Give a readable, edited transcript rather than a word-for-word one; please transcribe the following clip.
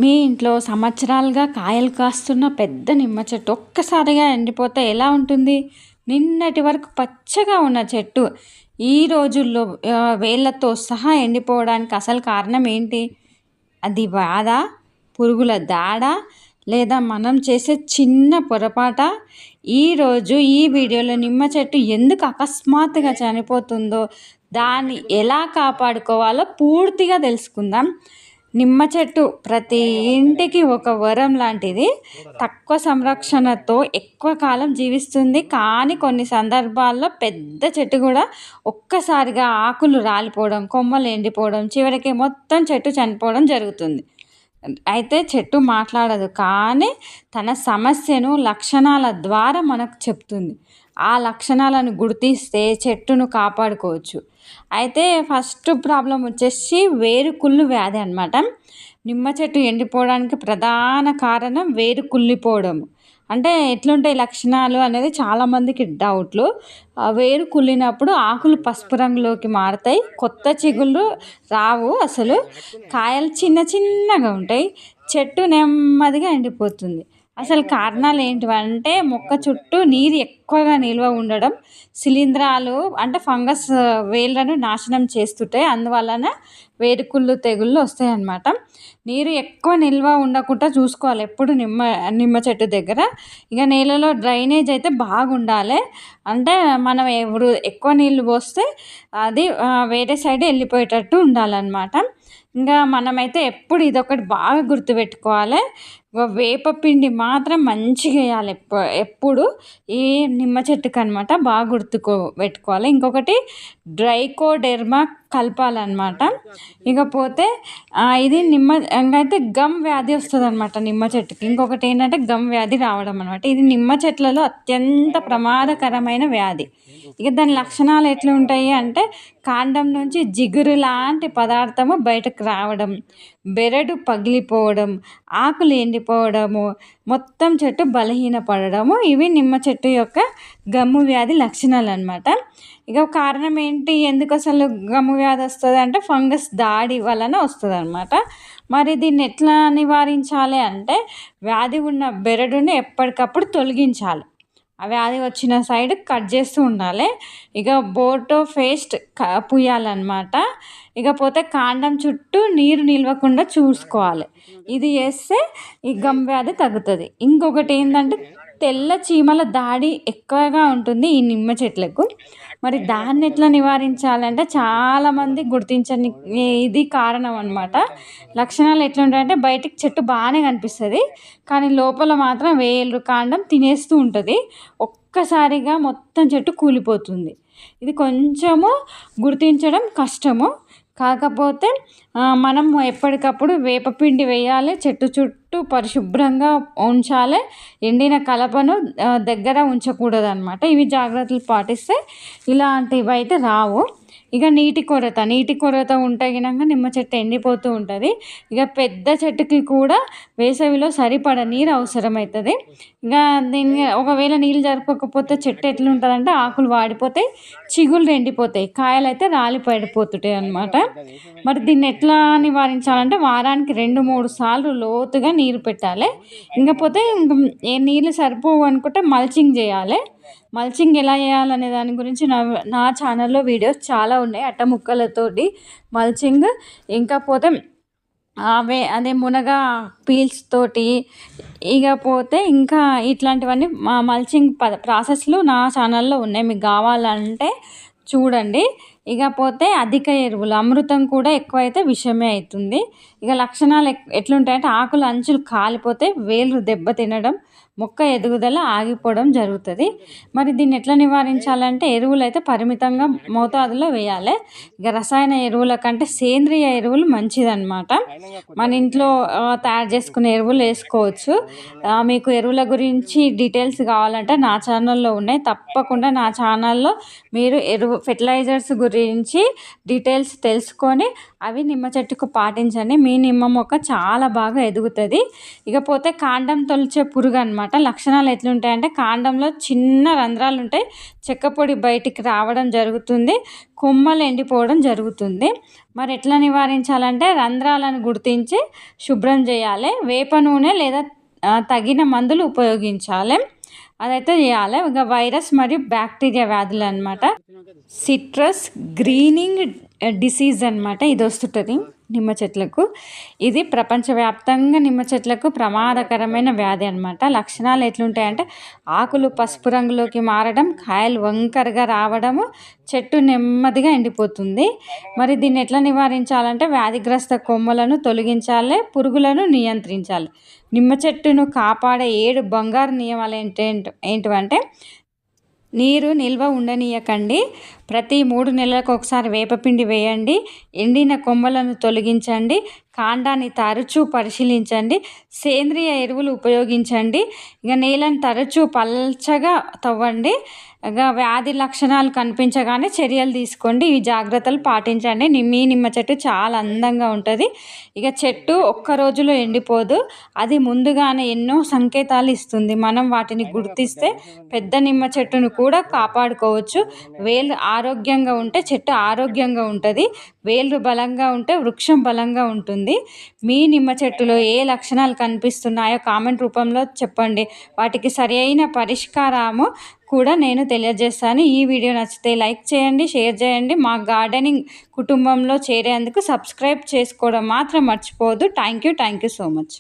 మీ ఇంట్లో సంవత్సరాలుగా కాయలు కాస్తున్న పెద్ద నిమ్మ చెట్టు ఒక్కసారిగా ఎండిపోతే ఎలా ఉంటుంది? నిన్నటి వరకు పచ్చగా ఉన్న చెట్టు ఈ రోజుల్లో వేళ్ళతో సహా ఎండిపోవడానికి అసలు కారణం ఏంటి? అది బాధా? పురుగుల దాడా? లేదా మనం చేసే చిన్న పొరపాటా? ఈరోజు ఈ వీడియోలో నిమ్మ చెట్టు ఎందుకు అకస్మాత్తుగా చనిపోతుందో, దాన్ని ఎలా కాపాడుకోవాలో పూర్తిగా తెలుసుకుందాం. నిమ్మ చెట్టు ప్రతి ఇంటికి ఒక వరం లాంటిది. తక్కువ సంరక్షణతో ఎక్కువ కాలం జీవిస్తుంది. కానీ కొన్ని సందర్భాల్లో పెద్ద చెట్టు కూడా ఒక్కసారిగా ఆకులు రాలిపోవడం, కొమ్మలు ఎండిపోవడం, చివరికి మొత్తం చెట్టు చనిపోవడం జరుగుతుంది. అయితే చెట్టు మాట్లాడదు, కానీ తన సమస్యను లక్షణాల ద్వారా మనకు చెప్తుంది. ఆ లక్షణాలను గుర్తిస్తే చెట్టును కాపాడుకోవచ్చు. అయితే ఫస్ట్ ప్రాబ్లం వచ్చేసి వేరుకుళ్ళు వ్యాధి అన్నమాట. నిమ్మ చెట్టు ఎండిపోవడానికి ప్రధాన కారణం వేరు కుళ్ళిపోవడం. అంటే ఎట్లుంటాయి లక్షణాలు అనేది చాలామందికి డౌట్లు. వేరు కుళ్ళినప్పుడు ఆకులు పసుపు రంగులోకి మారుతాయి, కొత్త చిగుళ్ళు రావు, అసలు కాయలు చిన్న చిన్నగా ఉంటాయి, చెట్టు నెమ్మదిగా ఎండిపోతుంది. అసలు కారణాలు ఏంటివంటే మొక్క చుట్టూ నీరు ఎక్కువగా నిల్వ ఉండడం, శిలీంధ్రాలు అంటే ఫంగస్ వేళ్ళను నాశనం చేస్తుంటాయి, అందువలన వేరుకుళ్ళు తెగుళ్ళు వస్తాయి అన్నమాట. నీరు ఎక్కువ నిల్వ ఉండకుండా చూసుకోవాలి ఎప్పుడు నిమ్మ చెట్టు దగ్గర. ఇక నేలలో డ్రైనేజ్ అయితే బాగుండాలి. అంటే మనం ఎవరు ఎక్కువ నీళ్ళు పోస్తే అది వేరే సైడ్ వెళ్ళిపోయేటట్టు ఉండాలన్నమాట. ఇంకా మనమైతే ఎప్పుడు ఇదొకటి బాగా గుర్తుపెట్టుకోవాలి. వేపపిండి మాత్రం మంచిగా వేయాలి ఎప్పుడు ఈ నిమ్మ చెట్టుకు అనమాట. బాగా పెట్టుకోవాలి. ఇంకొకటి డ్రైకోడెర్మా కలపాలన్నమాట. ఇకపోతే ఇది ఇంకైతే గమ్ వ్యాధి వస్తుంది అనమాట నిమ్మ చెట్టుకి. ఇంకొకటి ఏంటంటే గమ్ వ్యాధి రావడం అనమాట. ఇది నిమ్మ చెట్లలో అత్యంత ప్రమాదకరమైన వ్యాధి. ఇక దాని లక్షణాలు ఎట్లా ఉంటాయి అంటే కాండం నుంచి జిగురు లాంటి పదార్థము బయటకు రావడం, బెరడు పగిలిపోవడం, ఆకులు ఎండిపోవడము, మొత్తం చెట్టు బలహీనపడము, ఇవి నిమ్మ చెట్టు యొక్క గమ్ము వ్యాధి లక్షణాలు అన్నమాట. ఇక కారణం ఏంటి, ఎందుకు అసలు గమ్ము వ్యాధి వస్తుంది అంటే ఫంగస్ దాడి వలన వస్తుంది అనమాట. మరి దీన్ని ఎట్లా నివారించాలి అంటే వ్యాధి ఉన్న బెరడుని ఎప్పటికప్పుడు తొలగించాలి. ఆ వ్యాధి వచ్చిన సైడ్ కట్ చేస్తూ ఉండాలి. ఇక బోటో పేస్ట్ పూయాలన్నమాట. ఇకపోతే కాండం చుట్టూ నీరు నిలవకుండా చూసుకోవాలి. ఇది చేస్తే ఈ గమ్ వ్యాధి తగ్గుతుంది. ఇంకొకటి ఏంటంటే తెల్ల చీమల దాడి ఎక్కువగా ఉంటుంది ఈ నిమ్మ చెట్లకు. మరి దాన్ని ఎట్లా నివారించాలంటే చాలామంది గుర్తించని ఇది కారణం అనమాట. లక్షణాలు ఎట్లుంటాయంటే బయటికి చెట్టు బాగానే కనిపిస్తుంది, కానీ లోపల మాత్రం వేళ్ళు కాండం తినేస్తూ ఉంటుంది. ఒక్కసారిగా మొత్తం చెట్టు కూలిపోతుంది. ఇది కొంచెము గుర్తించడం కష్టము. కాకపోతే మనం ఎప్పటికప్పుడు వేపపిండి వేయాలి, చెట్టు చుట్టూ పరిశుభ్రంగా ఉంచాలి, ఎండిన కలపను దగ్గర ఉంచకూడదు అనమాట. ఇవి జాగ్రత్తలు పాటిస్తే ఇలాంటివి అయితే రావు. ఇక నీటి కొరత ఉంటే గినంగా నిమ్మ చెట్టు ఎండిపోతూ ఉంటుంది. ఇక పెద్ద చెట్టుకి కూడా వేసవిలో సరిపడ నీరు అవసరమవుతుంది. ఇక దీన్ని ఒకవేళ నీళ్ళు జరపకపోతే చెట్టు ఎట్లుంటుందంటే ఆకులు వాడిపోతాయి, చిగుళ్ళు ఎండిపోతాయి, కాయలు అయితే రాలి పడిపోతుంటాయి అన్నమాట. మరి దీన్ని ఎట్లా నివారించాలంటే వారానికి 2-3 సార్లు లోతుగా నీరు పెట్టాలి. ఇంకపోతే ఏ నీళ్ళు సరిపోవు అనుకుంటే మల్చింగ్ చేయాలి. మల్చింగ్ ఎలా చేయాలనే దాని గురించి నా ఛానల్లో వీడియోస్ చాలా ఉన్నాయి. అట్ట ముక్కలతోటి మల్చింగ్, ఇంకపోతే అదే మునగ పీల్స్ తోటి, ఇకపోతే ఇంకా ఇట్లాంటివన్నీ మల్చింగ్ ప్రాసెస్లు నా ఛానల్లో ఉన్నాయి, మీకు కావాలంటే చూడండి. ఇకపోతే అధిక ఎరువులు, అమృతం కూడా ఎక్కువైతే విషమే అవుతుంది. ఇక లక్షణాలు ఎట్లుంటాయంటే ఆకులు అంచులు కాలిపోతే, వేళ్ళు దెబ్బతినడం, మొక్క ఎదుగుదల ఆగిపోవడం జరుగుతుంది. మరి దీన్ని ఎట్లా నివారించాలంటే ఎరువులు అయితే పరిమితంగా మోతాదులో వేయాలి. ఇక రసాయన ఎరువుల కంటే సేంద్రియ ఎరువులు మంచిదన్నమాట. మన ఇంట్లో తయారు చేసుకునే ఎరువులు వేసుకోవచ్చు. మీకు ఎరువుల గురించి డీటెయిల్స్ కావాలంటే నా ఛానల్లో ఉన్నాయి. తప్పకుండా నా ఛానల్లో మీరు ఫెర్టిలైజర్స్ గురించి గురించి డీటెయిల్స్ తెలుసుకొని అవి నిమ్మ చెట్టుకు పాటించండి. మీ నిమ్మ మొక్క చాలా బాగా ఎదుగుతుంది. ఇకపోతే కాండం తొలిచే పురుగు అనమాట. లక్షణాలు ఎట్లుంటాయంటే కాండంలో చిన్న రంధ్రాలు ఉంటాయి, చెక్క పొడి బయటికి రావడం జరుగుతుంది, కొమ్మలు ఎండిపోవడం జరుగుతుంది. మరి ఎట్లా నివారించాలంటే రంధ్రాలను గుర్తించి శుభ్రం చేయాలి. వేప నూనె లేదా తగిన మందులు ఉపయోగించాలి. అదైతే చేయాలి. ఇంకా వైరస్ మరియు బ్యాక్టీరియా వ్యాధులు అనమాట. సిట్రస్ గ్రీనింగ్ డిసీజ్ అనమాట. ఇది వస్తుంటుంది నిమ్మ చెట్లకు. ఇది ప్రపంచవ్యాప్తంగా నిమ్మ చెట్లకు ప్రమాదకరమైన వ్యాధి అనమాట. లక్షణాలు ఎట్లుంటాయంటే ఆకులు పసుపు రంగులోకి మారడం, కాయలు వంకరగా రావడము, చెట్టు నెమ్మదిగా ఎండిపోతుంది. మరి దీన్ని ఎట్లా నివారించాలంటే వ్యాధిగ్రస్త కొమ్మలను తొలగించాలి, పురుగులను నియంత్రించాలి. నిమ్మ చెట్టును కాపాడే 7 బంగారు నియమాలు ఏంటివంటే నీరు నిల్వ ఉండనీయకండి, ప్రతి 3 నెలలకు ఒకసారి వేపపిండి వేయండి, ఎండిన కొమ్మలను తొలగించండి, కాండాన్ని తరచూ పరిశీలించండి, సేంద్రియ ఎరువులు ఉపయోగించండి, ఇక నేలను తరచూ పల్చగా తవ్వండి, ఇక వ్యాధి లక్షణాలు కనిపించగానే చర్యలు తీసుకోండి. ఈ జాగ్రత్తలు పాటించండి. మీ నిమ్మ చెట్టు చాలా అందంగా ఉంటుంది. ఇక చెట్టు ఒక్క రోజులో ఎండిపోదు, అది ముందుగానే ఎన్నో సంకేతాలు ఇస్తుంది. మనం వాటిని గుర్తిస్తే పెద్ద నిమ్మ చెట్టును కూడా కాపాడుకోవచ్చు. వేళ్ళు ఆరోగ్యంగా ఉంటే చెట్టు ఆరోగ్యంగా ఉంటుంది, వేళ్ళు బలంగా ఉంటే వృక్షం బలంగా ఉంటుంది. మీ నిమ్మ చెట్టులో ఏ లక్షణాలు కనిపిస్తున్నాయో కామెంట్ రూపంలో చెప్పండి. వాటికి సరి అయిన పరిష్కారము కూడా నేను తెలియజేస్తాను. ఈ వీడియో నచ్చితే లైక్ చేయండి, షేర్ చేయండి. మా గార్డెనింగ్ కుటుంబంలో చేరేందుకు సబ్స్క్రైబ్ చేసుకోవడం మాత్రం మర్చిపోవద్దు. Thank you so much.